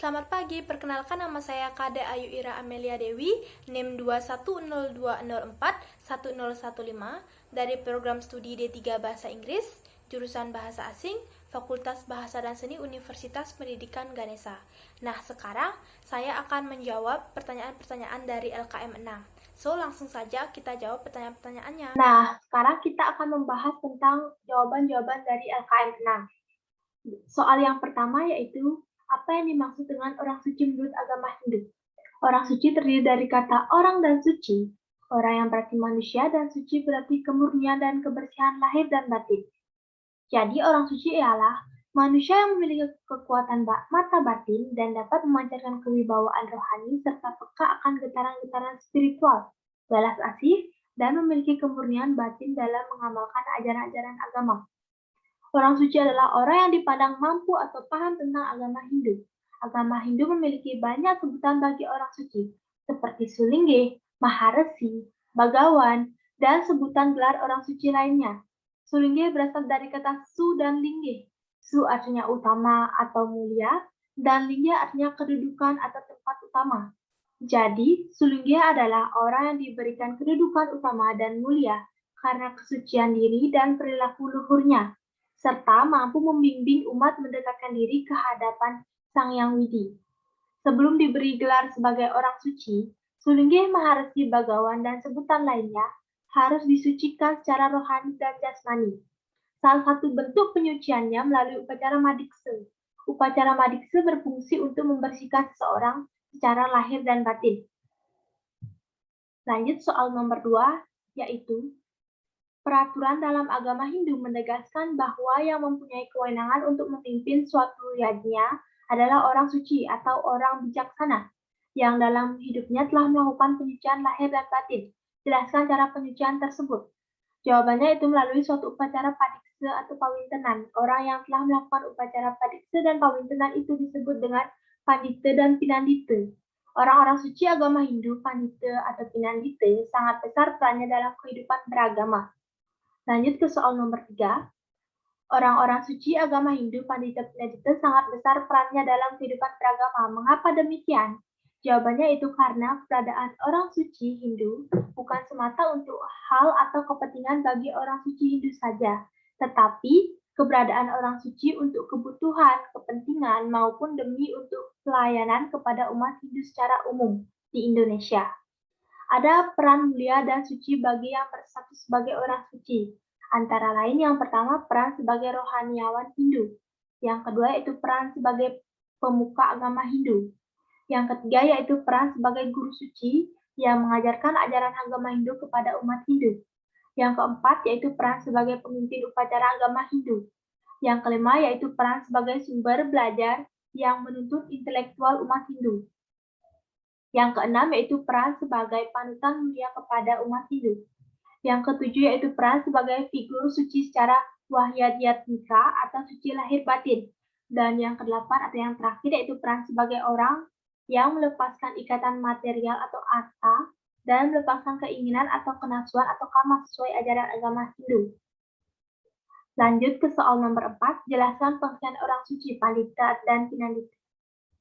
Selamat pagi, perkenalkan nama saya Kade Ayu Ira Amelia Dewi, NIM 210241015 dari program studi D3 Bahasa Inggris, jurusan Bahasa Asing, Fakultas Bahasa dan Seni Universitas Pendidikan Ganesha. Nah, sekarang saya akan menjawab pertanyaan-pertanyaan dari LKM 6. So, langsung saja kita jawab pertanyaan-pertanyaannya. Nah, sekarang kita akan membahas tentang jawaban-jawaban dari LKM 6. Soal yang pertama yaitu, apa yang dimaksud dengan orang suci menurut agama Hindu? Orang suci terdiri dari kata orang dan suci. Orang yang berarti manusia dan suci berarti kemurnian dan kebersihan lahir dan batin. Jadi orang suci ialah manusia yang memiliki kekuatan mata batin dan dapat memancarkan kewibawaan rohani serta peka akan getaran-getaran spiritual, balas asih, dan memiliki kemurnian batin dalam mengamalkan ajaran-ajaran agama. Orang suci adalah orang yang dipandang mampu atau paham tentang agama Hindu. Agama Hindu memiliki banyak sebutan bagi orang suci, seperti Sulingge, Maharesi, Bagawan, dan sebutan gelar orang suci lainnya. Sulingge berasal dari kata su dan lingge. Su artinya utama atau mulia, dan lingge artinya kedudukan atau tempat utama. Jadi, Sulingge adalah orang yang diberikan kedudukan utama dan mulia karena kesucian diri dan perilaku luhurnya, serta mampu membimbing umat mendekatkan diri ke hadapan Sang Yang Widi. Sebelum diberi gelar sebagai orang suci, Sulingge, Maharesi, Bagawan, dan sebutan lainnya harus disucikan secara rohani dan jasmani. Salah satu bentuk penyuciannya melalui upacara madikse. Upacara madikse berfungsi untuk membersihkan seseorang secara lahir dan batin. Lanjut soal nomor 2, yaitu peraturan dalam agama Hindu menegaskan bahwa yang mempunyai kewenangan untuk memimpin suatu yajna adalah orang suci atau orang bijaksana yang dalam hidupnya telah melakukan penyucian lahir dan batin. Jelaskan cara penyucian tersebut. Jawabannya itu melalui suatu upacara padikse atau pawintenan. Orang yang telah melakukan upacara padikse dan pawintenan itu disebut dengan pandita dan pinandita. Orang-orang suci agama Hindu, pandita atau pinandita, sangat besar perannya dalam kehidupan beragama. Lanjut ke soal nomor 3. Orang-orang suci agama Hindu, pandita pinandita sangat besar perannya dalam kehidupan beragama. Mengapa demikian? Jawabannya itu karena keberadaan orang suci Hindu bukan semata untuk hal atau kepentingan bagi orang suci Hindu saja, tetapi keberadaan orang suci untuk kebutuhan, kepentingan, maupun demi untuk pelayanan kepada umat Hindu secara umum di Indonesia. Ada peran mulia dan suci bagi yang berstatus sebagai orang suci. Antara lain yang pertama peran sebagai rohaniawan Hindu. Yang kedua yaitu peran sebagai pemuka agama Hindu. Yang ketiga yaitu peran sebagai guru suci yang mengajarkan ajaran agama Hindu kepada umat Hindu. Yang keempat yaitu peran sebagai pemimpin upacara agama Hindu. Yang kelima yaitu peran sebagai sumber belajar yang menuntut intelektual umat Hindu. Yang keenam yaitu peran sebagai panutan mulia kepada umat Hindu. Yang ketujuh yaitu peran sebagai figur suci secara wahyadhyatmika atau suci lahir batin. Dan yang kedelapan atau yang terakhir yaitu peran sebagai orang yang melepaskan ikatan material atau arta dan melepaskan keinginan atau kenafsuan atau kama sesuai ajaran agama Hindu. Lanjut ke soal nomor 4, jelaskan pengertian orang suci, pandita dan pinandita.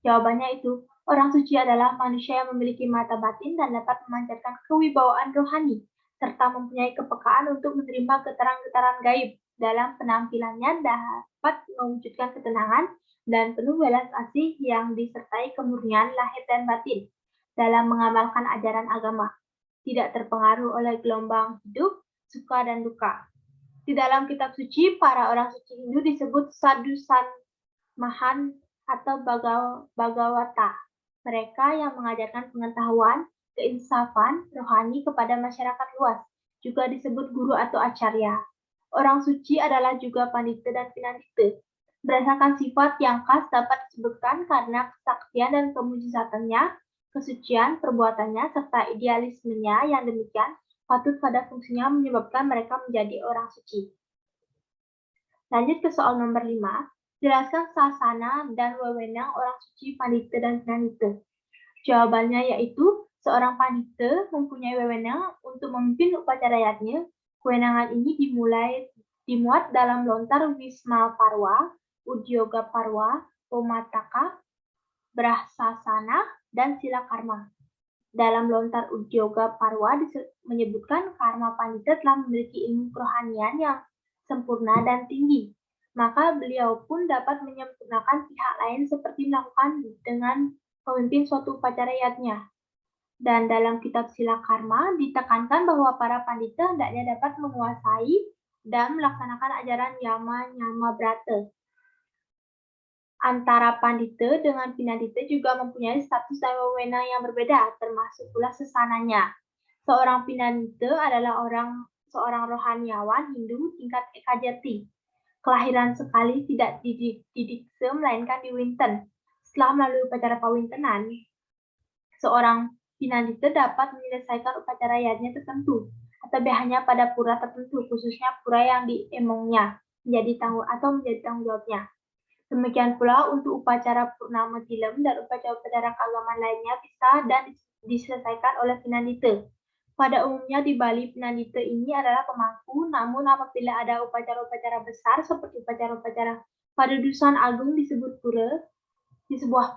Jawabannya itu, orang suci adalah manusia yang memiliki mata batin dan dapat memancarkan kewibawaan rohani, serta mempunyai kepekaan untuk menerima getaran-getaran gaib. Dalam penampilannya dapat mewujudkan ketenangan dan penuh welas asih yang disertai kemurnian lahir dan batin dalam mengamalkan ajaran agama. Tidak terpengaruh oleh gelombang hidup, suka dan duka. Di dalam kitab suci, para orang suci Hindu disebut sadhu sanmahan atau Bhagawata. Mereka yang mengajarkan pengetahuan, keinsafan, rohani kepada masyarakat luas, juga disebut guru atau acarya. Orang suci adalah juga pandita dan pinandita. Berdasarkan sifat yang khas dapat disebutkan karena kesaktian dan kemujizatannya, kesucian perbuatannya, serta idealismenya yang demikian patut pada fungsinya menyebabkan mereka menjadi orang suci. Lanjut ke soal nomor 5. Jelaskan sasana dan wewenang orang suci, pandita, dan pinandita. Jawabannya yaitu, seorang pandita mempunyai wewenang untuk memimpin upacara yajna. Kewenangan ini dimuat dalam lontar Wisma Parwa, Udyoga Parwa, Pomataka, Brahsasana, dan Sila Karma. Dalam Lontar Udyoga Parwa menyebutkan karma pandita telah memiliki ilmu kerohanian yang sempurna dan tinggi. Maka beliau pun dapat menyempurnakan pihak lain seperti melakukan dengan memimpin suatu upacara yatnya. Dan dalam kitab Sila Karma ditekankan bahwa para pandita hendaknya dapat menguasai dan melaksanakan ajaran Yama Nyama Brata. Antara pandita dengan pinandita juga mempunyai status dan wewenang yang berbeda, termasuk pula sesananya. Seorang pinandita adalah seorang rohaniawan Hindu tingkat ekajati. Kelahiran sekali tidak di Dikse, melainkan di Winton. Setelah melalui upacara pawintenan, seorang pinandita dapat menyelesaikan upacara yatnya tertentu, atau hanya pada pura tertentu, khususnya pura yang diemongnya, menjadi tanggung jawabnya. Demikian pula untuk upacara Purnama Tilem dan upacara-upacara keagamaan lainnya bisa dan diselesaikan oleh pinandita. Pada umumnya di Bali, pinandita ini adalah pemangku, namun apabila ada upacara-upacara besar seperti upacara-upacara padudusan agung di sebuah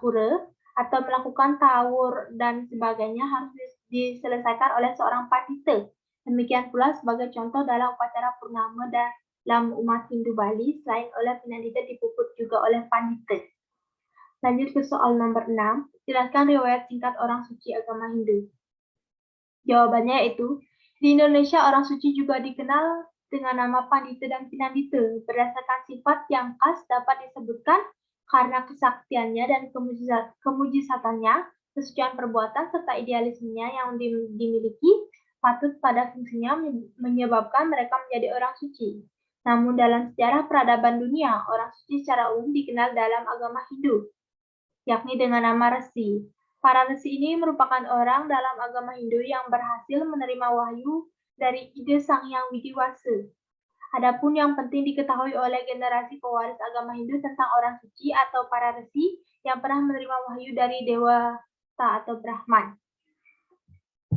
pura, atau melakukan tawur dan sebagainya harus diselesaikan oleh seorang pandita. Demikian pula sebagai contoh dalam upacara Purnama dan dalam umat Hindu Bali, selain oleh pinandita dipuput juga oleh pandita. Lanjut ke soal nomor 6, jelaskan riwayat singkat orang suci agama Hindu. Jawabannya yaitu, di Indonesia orang suci juga dikenal dengan nama pandita dan pinandita. Berdasarkan sifat yang khas dapat disebutkan karena kesaktiannya dan kemujizatannya, kesucian perbuatan serta idealismenya yang dimiliki patut pada fungsinya menyebabkan mereka menjadi orang suci. Namun dalam sejarah peradaban dunia, orang suci secara umum dikenal dalam agama Hindu, yakni dengan nama resi. Para resi ini merupakan orang dalam agama Hindu yang berhasil menerima wahyu dari ide Sang Hyang Widiwasa. Adapun yang penting diketahui oleh generasi pewaris agama Hindu tentang orang suci atau para resi yang pernah menerima wahyu dari Dewata atau Brahman.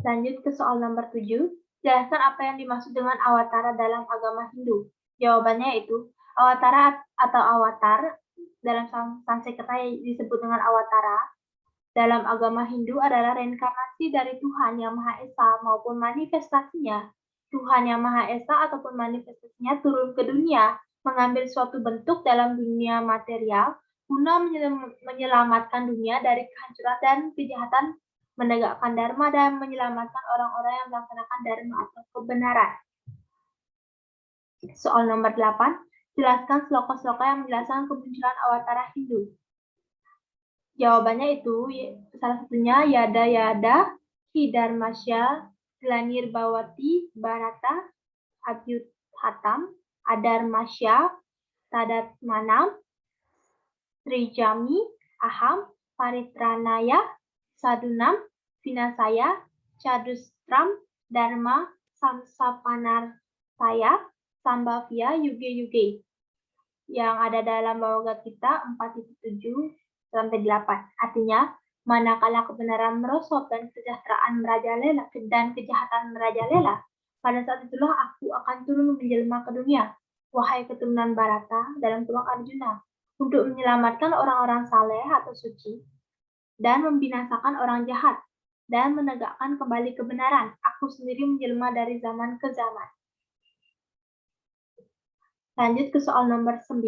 Lanjut ke soal nomor 7, jelaskan apa yang dimaksud dengan awatara dalam agama Hindu. Jawabannya itu, awatara atau avatar dalam Sanskerta disebut dengan awatara dalam agama Hindu adalah reinkarnasi dari Tuhan Yang Maha Esa maupun manifestasinya. Tuhan Yang Maha Esa ataupun manifestasinya turun ke dunia, mengambil suatu bentuk dalam dunia material guna menyelamatkan dunia dari kehancuran dan kejahatan, menegakkan dharma dan menyelamatkan orang-orang yang melaksanakan dharma atau kebenaran. Soal nomor 8, jelaskan sloka-sloka yang menjelaskan kemunculan awatara Hindu. Jawabannya itu salah satunya Yada Yada, Hidarmasya, Glanirbawati, Bharata, Abhyuthhatam, Adarmasya, Tadatmanam, Srijami, Aham, Paritranaya, Sadunam, Vinasaya, Chadustram, Dharma, Samsapanartaya, Sambhavya, Yuge-Yuge, yang ada dalam Bhagavad Gita 4.7-8. Artinya, manakala kebenaran merosot dan kesejahteraan merajalela dan kejahatan merajalela, pada saat itulah aku akan turun menjelma ke dunia, wahai keturunan Bharata, dalam tulang Arjuna, untuk menyelamatkan orang-orang saleh atau suci, dan membinasakan orang jahat, dan menegakkan kembali kebenaran. Aku sendiri menjelma dari zaman ke zaman. Lanjut ke soal nomor 9.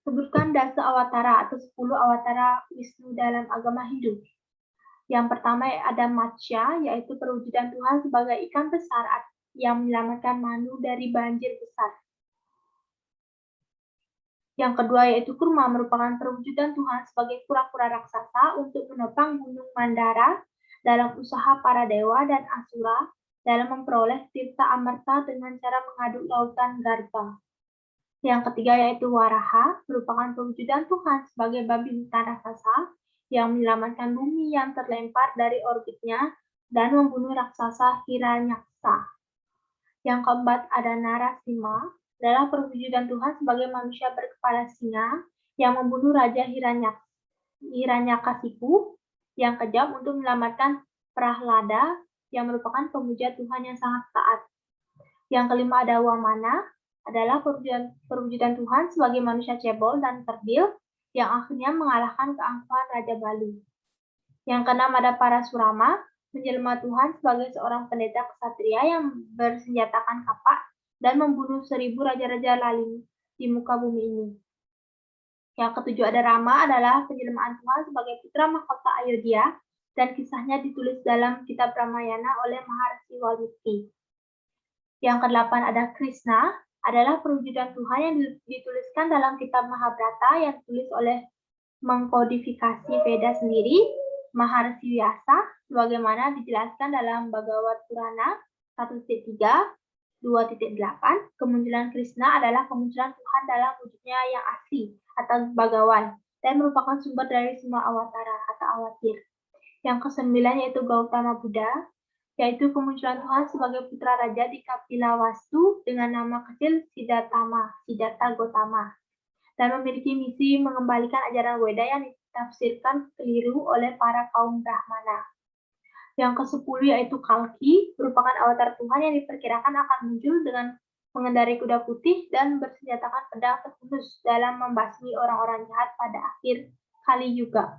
Sebutkan dasa awatara atau 10 awatara Wisnu dalam agama Hindu. Yang pertama ada Matsya, yaitu perwujudan Tuhan sebagai ikan besar yang menyelamatkan Manu dari banjir besar. Yang kedua yaitu Kurma, merupakan perwujudan Tuhan sebagai kura-kura raksasa untuk menopang gunung Mandara dalam usaha para dewa dan asura dalam memperoleh tirta amarta dengan cara mengaduk lautan Garbha. Yang ketiga yaitu Waraha, merupakan perwujudan Tuhan sebagai babi hutan raksasa yang menyelamatkan bumi yang terlempar dari orbitnya dan membunuh raksasa Hiranyaksa. Yang keempat ada Narasimha, adalah perwujudan Tuhan sebagai manusia berkepala singa yang membunuh Raja Hiranyakasipu yang kejam untuk menyelamatkan Prahlada yang merupakan pemuja Tuhan yang sangat taat. Yang kelima ada Wamana, adalah perwujudan Tuhan sebagai manusia cebol dan kerdil yang akhirnya mengalahkan keangkuhan Raja Bali. Yang keenam ada Parasurama, menjelma Tuhan sebagai seorang pendeta ksatria yang bersenjatakan kapak dan membunuh 1000 raja-raja lain di muka bumi ini. Yang ketujuh ada Rama, adalah penjelmaan Tuhan sebagai putra mahkota Ayodhya dan kisahnya ditulis dalam kitab Ramayana oleh Maharshi Walmiki. Yang kedelapan ada Krishna, adalah perwujudan Tuhan yang dituliskan dalam kitab Mahabharata yang ditulis oleh mengkodifikasi Veda sendiri, Maharshi Vyasa, sebagaimana dijelaskan dalam Bhagavad Purana 1.3, 2.8, kemunculan Krishna adalah kemunculan Tuhan dalam wujudnya yang asli atau Bhagawan dan merupakan sumber dari semua awatara atau awatir. Yang kesembilan yaitu Gautama Buddha, yaitu kemunculan Tuhan sebagai putra raja di Kapilawastu dengan nama kecil Siddhartha Gautama, dan memiliki misi mengembalikan ajaran Weda yang ditafsirkan keliru oleh para kaum Brahmana. Yang ke-10 yaitu Kalki, merupakan avatar Tuhan yang diperkirakan akan muncul dengan mengendarai kuda putih dan bersenjatakan pedang terkhusus dalam membasmi orang-orang jahat pada akhir Kali Yuga.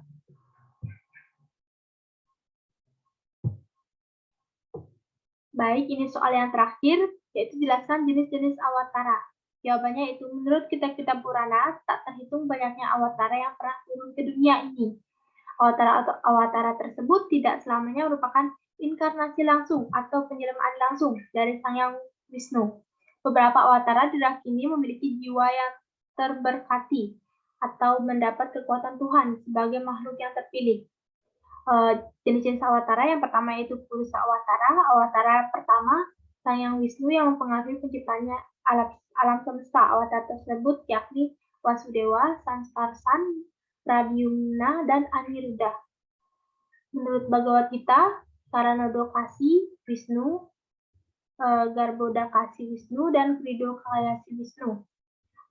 Baik, ini soal yang terakhir, yaitu jelaskan jenis-jenis awatara. Jawabannya itu, menurut kitab-kitab Purana, tak terhitung banyaknya awatara yang pernah turun ke dunia ini. Awatara tersebut tidak selamanya merupakan inkarnasi langsung atau penjelmaan langsung dari Sang Yang Wisnu. Beberapa awatara diyakini memiliki jiwa yang terberkati atau mendapat kekuatan Tuhan sebagai makhluk yang terpilih. Jenis-jenis awatara yang pertama yaitu Purusa Awatara. Awatara pertama, Sang Yang Wisnu yang mempengaruhi penciptanya alam semesta. Awatara tersebut yakni Wasudewa, Sanskarsan, Pradyumna, dan Aniruddha. Menurut Bhagavad Gita, Karanodakasi Wisnu, Garbhodakasi Wisnu, dan Kridokayasi Wisnu.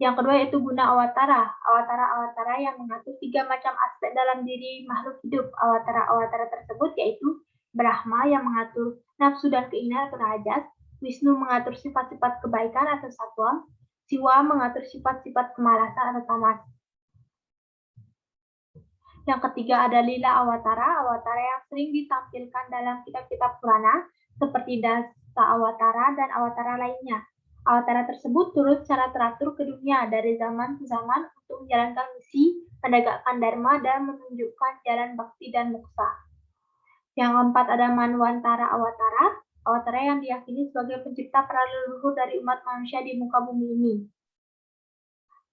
Yang kedua yaitu Guna Awatara. Awatara-awatara yang mengatur 3 macam aspek dalam diri makhluk hidup. Awatara-awatara tersebut yaitu Brahma yang mengatur nafsu dan keinginan atau rajas, Wisnu mengatur sifat-sifat kebaikan atau satwam, Siwa mengatur sifat-sifat kemalasan atau tamas. Yang ketiga ada Lila Awatara, awatara yang sering ditampilkan dalam kitab-kitab Purana seperti Dasa Awatara dan awatara lainnya. Awatara tersebut turut secara teratur ke dunia dari zaman ke zaman untuk menjalankan misi, menegakkan dharma, dan menunjukkan jalan bakti dan moksa. Yang keempat ada Manwantara Awatara, awatara yang diyakini sebagai pencipta para leluhur dari umat manusia di muka bumi ini.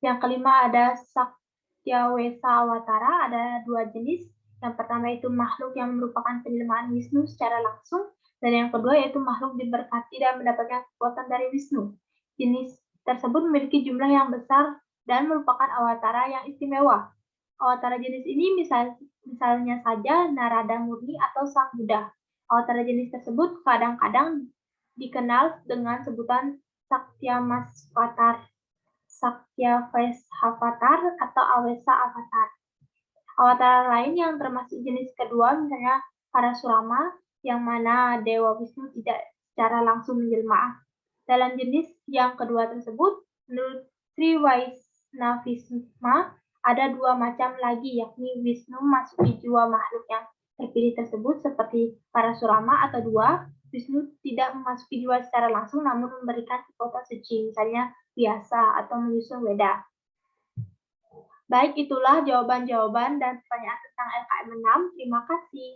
Yang kelima ada Sakyawesa Awatara, ada 2 jenis. Yang pertama itu makhluk yang merupakan penjelmaan Wisnu secara langsung, dan yang kedua yaitu makhluk diberkati dan mendapatkan kekuatan dari Wisnu. Jenis tersebut memiliki jumlah yang besar dan merupakan awatara yang istimewa. Awatara jenis ini misalnya saja Narada Murni atau Sang Buddha. Awatara jenis tersebut kadang-kadang dikenal dengan sebutan Sakyamavatar, Sakyavesavatar, atau Awesa Avatar. Awatara lain yang termasuk jenis kedua misalnya Parasurama, yang mana Dewa Wisnu tidak secara langsung menjelma. Dalam jenis yang kedua tersebut, menurut Sri Vaisnavisma, ada 2 macam lagi, yakni Wisnu masuki jiwa makhluk yang terpilih tersebut seperti Parasurama, atau 2, Wisnu tidak memasuki jiwa secara langsung namun memberikan kekuatan suci, misalnya biasa atau menyusun Weda. Baik, itulah jawaban-jawaban dan pertanyaan tentang LKM 6. Terima kasih.